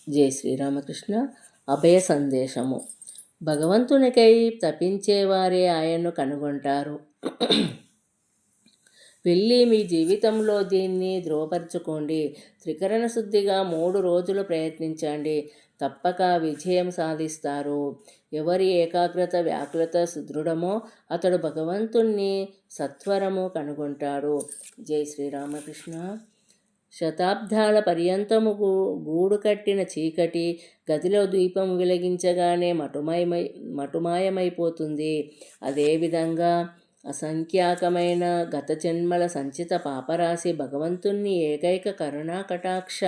జై శ్రీరామకృష్ణ. అభయ సందేశము. భగవంతునికై తపించేవారే ఆయన్ను కనుగొంటారు. వెళ్ళి మీ జీవితంలో దీన్ని ధృవపరచుకోండి. త్రికరణ శుద్ధిగా 3 రోజులు ప్రయత్నించండి. తప్పక విజయం సాధిస్తారు. ఎవరి ఏకాగ్రత వ్యాకులత సుదృఢమో అతడు భగవంతుణ్ణి సత్వరము కనుగొంటాడు. జై శ్రీరామకృష్ణ. శతాబ్దాల పర్యంతము గూడు కట్టిన చీకటి గదిలో దీపం వెలిగించగానే మటుమాయమైపోతుంది. అదేవిధంగా అసంఖ్యాకమైన గత జన్మల సంచిత పాపరాశి భగవంతుని ఏకైక కరుణా కటాక్ష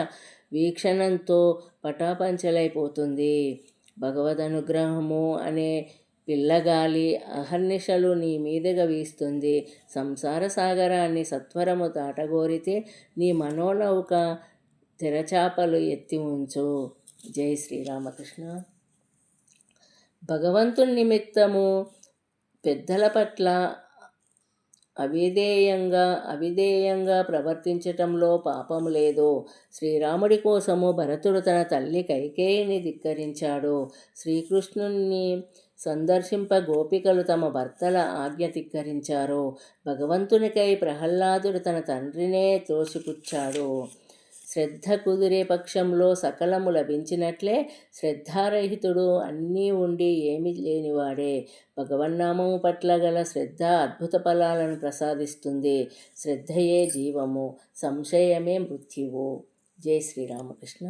వీక్షణంతో పటాపంచలైపోతుంది. భగవదనుగ్రహము అనే పిల్లగాలి అహర్నిశలు నీ మీదుగా వీస్తుంది. సంసార సాగరాన్ని సత్వరము దాటగోరితే నీ మనోనౌక తెరచాపలు ఎత్తి ఉంచు. జై శ్రీరామకృష్ణ. భగవంతుని నిమిత్తము పెద్దల పట్ల అవిధేయంగా ప్రవర్తించటంలో పాపము లేదు. శ్రీరాముడి కోసము భరతుడు తన తల్లి కైకేయిని ధిక్కరించాడు. శ్రీకృష్ణుని సందర్శింప గోపికలు తమ భర్తల ఆజ్ఞ ధిక్కరించారు. భగవంతునికై ప్రహ్లాదుడు తన తండ్రినే త్రోసిపుచ్చాడు. శ్రద్ధ కుదిరే పక్షంలో సకలము లభించినట్లే శ్రద్ధారహితుడు అన్నీ ఉండి ఏమీ లేనివాడే. భగవన్నామము పట్ల గల శ్రద్ధ అద్భుత ఫలాలను ప్రసాదిస్తుంది. శ్రద్ధయే జీవము, సంశయమే మృత్యువు. జై శ్రీరామకృష్ణ.